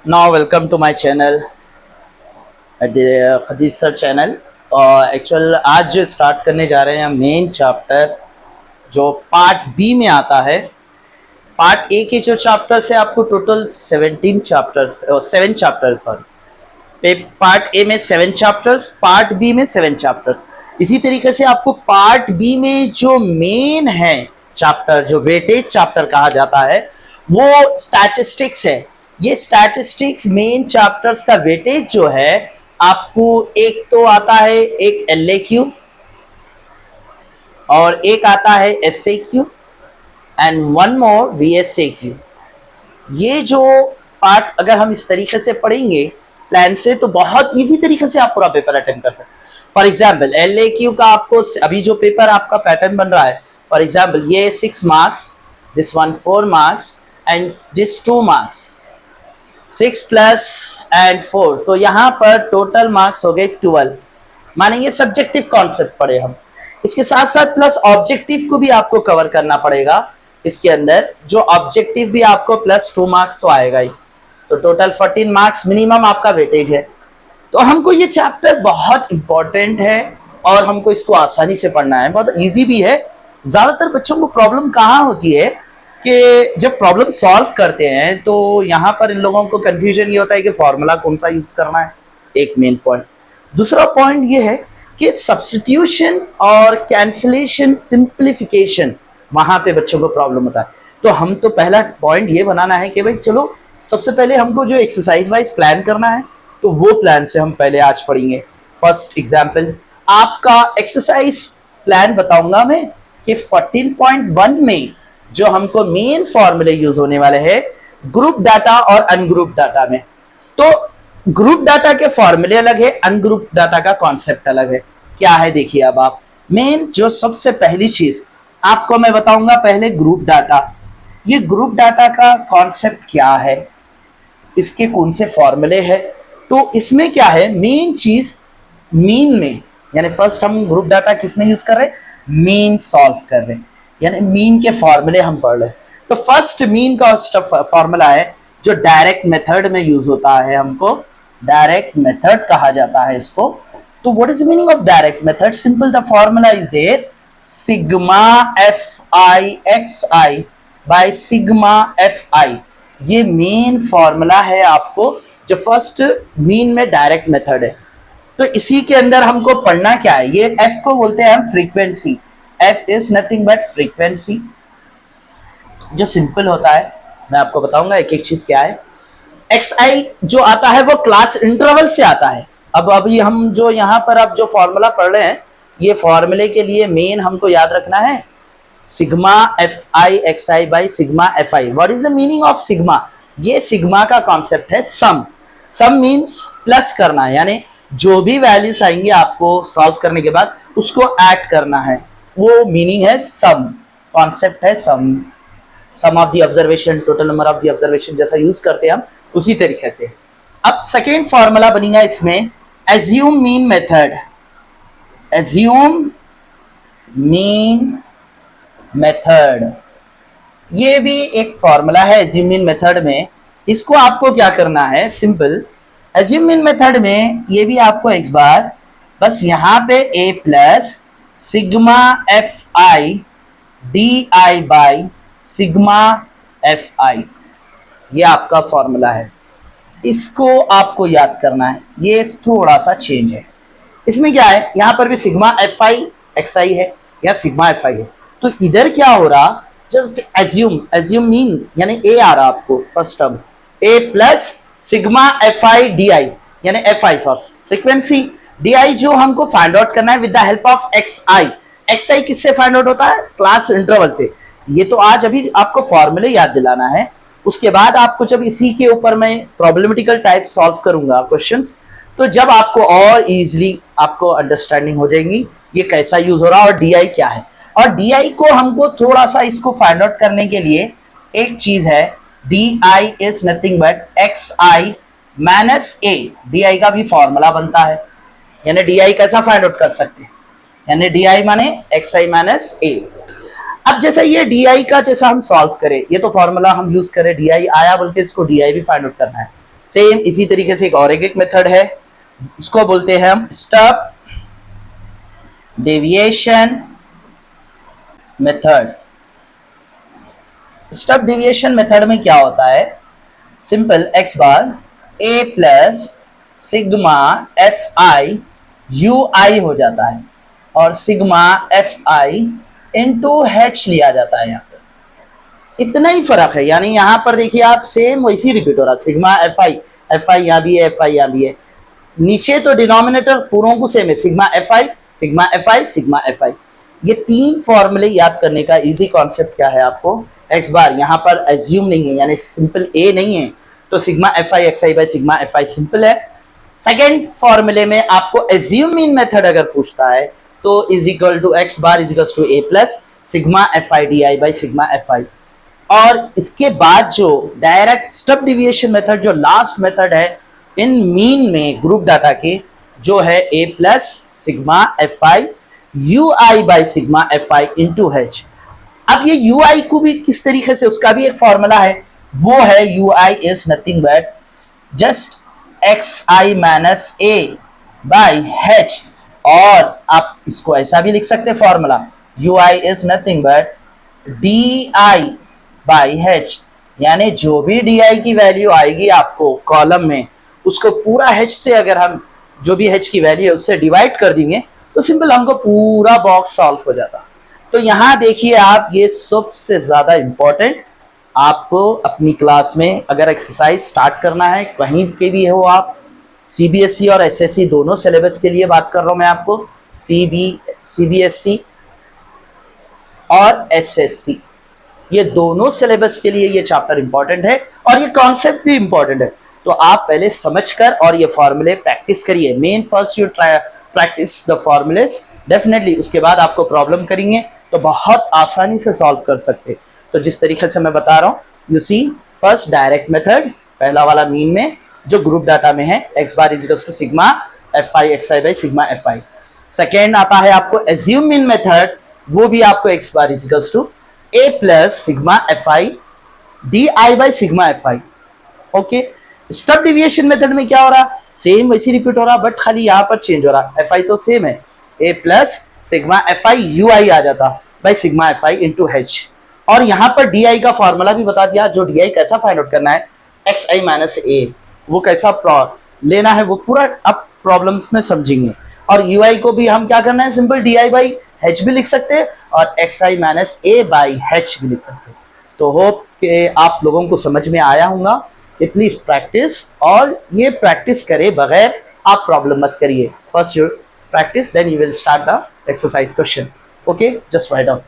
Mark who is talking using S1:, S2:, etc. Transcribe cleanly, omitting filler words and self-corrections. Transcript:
S1: Now welcome to my channel at the Khadeej sir channel. Actual आज जो start करने जा रहे हैं मेन चैप्टर जो पार्ट बी में आता है। पार्ट ए के जो चैप्टर्स है आपको total 7 chapters sorry, part A में 7 चैप्टर्स, पार्ट बी में 7 चैप्टर्स। इसी तरीके से आपको पार्ट बी में जो मेन है चैप्टर, जो वेटेज चैप्टर कहा जाता है, वो स्टैटिस्टिक्स है। ये स्टैटिस्टिक्स मेन चैप्टर्स का वेटेज जो है आपको एक तो आता है एक LAQ और एक आता है SAQ and one more VSAQ। ये जो पार्ट अगर हम इस तरीके से पढ़ेंगे प्लान से तो बहुत इजी तरीके से आप पूरा पेपर अटेंड कर सकते हैं। फॉर एग्जाम्पल LAQ का आपको अभी जो पेपर आपका पैटर्न बन रहा है, फॉर एग्जाम्पल ये 6 marks, this one 4 marks and this 2 marks, 6 plus and 4, तो यहाँ पर टोटल मार्क्स हो गए 12। माने ये सब्जेक्टिव कॉन्सेप्ट पढ़े हम। इसके साथ साथ प्लस ऑब्जेक्टिव को भी आपको कवर करना पड़ेगा। इसके अंदर जो ऑब्जेक्टिव भी आपको प्लस 2 मार्क्स तो आएगा ही, तो टोटल 14 मार्क्स मिनिमम आपका वेटेज है। तो हमको ये चैप्टर बहुत इंपॉर्टेंट है और हमको इसको आसानी से पढ़ना है, बहुत इजी भी है। ज़्यादातर बच्चों को प्रॉब्लम कहाँ होती है कि जब प्रॉब्लम सॉल्व करते हैं तो यहाँ पर इन लोगों को कंफ्यूजन ये होता है कि फॉर्मूला कौन सा यूज करना है, एक मेन पॉइंट। दूसरा पॉइंट ये है कि सब्स्टिट्यूशन और कैंसिलेशन, सिंप्लीफिकेशन, वहां पे बच्चों को प्रॉब्लम होता है। तो हम तो पहला पॉइंट ये बनाना है कि भाई चलो सबसे पहले हमको जो एक्सरसाइज वाइज प्लान करना है तो वो प्लान से हम पहले आज पढ़ेंगे। फर्स्ट एग्जाम्पल आपका एक्सरसाइज प्लान बताऊंगा मैं कि 14.1 में जो हमको मेन फॉर्मूले यूज होने वाले हैं ग्रुप डाटा और अनग्रुप डाटा में। तो ग्रुप डाटा के फॉर्मूले अलग है, अनग्रुप डाटा का कॉन्सेप्ट अलग है। क्या है देखिए, अब आप मेन जो सबसे पहली चीज आपको मैं बताऊंगा पहले ग्रुप डाटा। ये ग्रुप डाटा का कॉन्सेप्ट क्या है, इसके कौन से फॉर्मूले है, तो इसमें क्या है मेन चीज मीन में, यानी फर्स्ट हम ग्रुप डाटा किसमें यूज कर रहे हैं, मीन सॉल्व कर रहे हैं, यानी मीन के फॉर्मूले हम पढ़ रहे हैं। तो फर्स्ट मीन का फॉर्मूला है जो डायरेक्ट मेथड में यूज होता है, हमको डायरेक्ट मेथड कहा जाता है इसको। तो what is the meaning of direct method? Simple, the formula is there sigma FI by sigma FI। ये मेन फॉर्मूला है आपको जो फर्स्ट मीन में डायरेक्ट मेथड है। तो इसी के अंदर हमको पढ़ना क्या है, ये F को बोलते हैं हम frequency. F is nothing but frequency, जो सिंपल होता है। मैं आपको बताऊंगा एक एक चीज क्या है। XI जो आता है वो क्लास इंटरवल से आता है। अब अभी हम जो यहाँ पर अब जो फॉर्मूला पढ़ रहे हैं, ये फॉर्मूले के लिए मेन हमको याद रखना है sigma FI XI by sigma FI। What is the meaning of sigma? ये सिग्मा का कॉन्सेप्ट है सम। सम मीन्स प्लस करना, यानी जो भी वैल्यूज आएंगे आपको सॉल्व करने के बाद उसको ऐड करना है, वो मीनिंग है सम, कॉन्सेप्ट है sum. Sum of the observation, total number of the observation जैसा यूज करते हैं हम उसी तरीके से। अब सेकेंड फॉर्मूला बनेगा इसमें assume mean method. Assume mean method, ये भी एक फॉर्मूला है एज्यूम मीन मेथड में। इसको आपको क्या करना है, सिंपल एज्यूम मीन मेथड में ये भी आपको एक बार बस यहाँ पे A plus sigma FI DI by sigma FI, ये आपका फॉर्मूला है। इसको आपको याद करना है, ये थोड़ा सा चेंज है। इसमें क्या है, यहाँ पर भी सिग्मा FI XI है या सिग्मा FI है। तो इधर क्या हो रहा, जस्ट एज्यूम, एज्यूम मीन यानी A आ रहा आपको first term, A plus sigma FI DI, यानी FI फॉर फ्रीक्वेंसी, DI जो हमको फाइंड आउट करना है with the help of XI। XI किससे फाइंड आउट होता है, क्लास इंटरवल से। ये तो आज अभी आपको फॉर्मूले याद दिलाना है। उसके बाद आपको जब इसी के ऊपर मैं प्रॉब्लमेटिकल टाइप सॉल्व करूंगा क्वेश्चंस, तो जब आपको और इजीली आपको अंडरस्टैंडिंग हो जाएगी ये कैसा यूज हो रहा है और DI क्या है। और DI को हमको थोड़ा सा इसको फाइंड आउट करने के लिए एक चीज है, DI is nothing but XI minus A। DI का भी फॉर्मूला बनता है, यानी DI कैसा फाइंड आउट कर सकते हैं, यानी DI माने XI माइनस A। अब जैसे ये DI का जैसा हम सॉल्व करें, ये तो फॉर्मूला हम यूज करें, DI आया बल्कि इसको DI भी फाइंड आउट करना है। सेम इसी तरीके से एक और एक मेथड है, उसको बोलते हैं हम step deviation method. Step deviation method में क्या होता है, simple x bar a plus sigma F I U I हो जाता है और sigma F I into H लिया जाता है। यहाँ पर इतना ही फर्क है, यानी यहाँ पर देखिए आप सेम वैसी रिपीट हो रहा है, सिग्मा एफ आई यहाँ भी है, एफ आई यहाँ भी है, नीचे तो डिनोमिनेटर पूरों को सेम है, सिग्मा एफ आई सिग्मा एफ आई सिग्मा एफ आई। ये तीन फॉर्मूले याद करने का इजी कॉन्सेप्ट क्या है आपको, एक्स बार यहाँ पर एज्यूम नहीं है यानी सिंपल ए नहीं है, तो sigma F I X I by sigma F I simple है। सेकेंड फॉर्मूले में आपको एज्यूम मीन मेथड अगर पूछता है तो is equal to X bar is equal to A plus sigma F I D I by sigma F I. और इसके बाद जो डायरेक्ट स्टब डिविएशन मेथड जो लास्ट मेथड है इन मीन में ग्रुप डाटा के, जो है A plus sigma F I U I by sigma F I into H. अब ये यू आई को भी किस तरीके से, उसका भी एक फॉर्मूला है, वो है you I is nothing but just x I minus A by H. और आप इसको ऐसा भी लिख सकते formula, you I is nothing but D I by H, यानी जो भी डी आई की वैल्यू आएगी आपको कॉलम में उसको पूरा एच से अगर हम जो भी एच की वैल्यू है उससे डिवाइड कर देंगे तो सिंपल हमको पूरा बॉक्स सॉल्व हो जाता। तो यहाँ देखिए आप, ये सबसे ज्यादा इंपॉर्टेंट आपको अपनी क्लास में अगर एक्सरसाइज स्टार्ट करना है, कहीं के भी हो आप, सीबीएसई और एसएससी दोनों सिलेबस के लिए बात कर रहा हूं मैं आपको, सीबीएसई और एसएससी ये दोनों सिलेबस के लिए ये चैप्टर इंपॉर्टेंट है और ये कॉन्सेप्ट भी इंपॉर्टेंट है। तो आप पहले समझकर और ये फॉर्मूले प्रैक्टिस करिए, main first you try practice the formulas, definitely उसके बाद आपको प्रॉब्लम करेंगे तो बहुत आसानी से सॉल्व कर सकते। तो जिस तरीके से मैं बता रहा हूँ, you see first direct method पहला वाला मीन में जो ग्रुप डाटा में है X bar is equals to sigma F I X I by sigma F I. Second आता है आपको एज्यूम मीन मेथड, वो भी आपको X bar is equals to A plus sigma F I D I by sigma F I. Okay, step deviation method में क्या हो रहा, सेम वैसी रिपीट हो रहा बट खाली यहाँ पर चेंज हो रहा, एफ आई तो सेम है, A plus sigma F I U I आ जाता by sigma F I into H. और यहाँ पर डी आई का फॉर्मूला भी बता दिया, जो डी आई कैसा फाइंड आउट करना है, एक्स आई माइनस ए, वो कैसा लेना है वो पूरा अब प्रॉब्लम्स में समझेंगे। और यू आई को भी हम क्या करना है, simple D I by H भी लिख सकते हैं और x I minus A by H भी लिख सकते हैं। तो होप कि आप लोगों को समझ में आया होगा कि प्लीज प्रैक्टिस, और ये प्रैक्टिस करे बगैर आप प्रॉब्लम मत करिए। First you practice, then you will start the exercise question. Okay, just write down.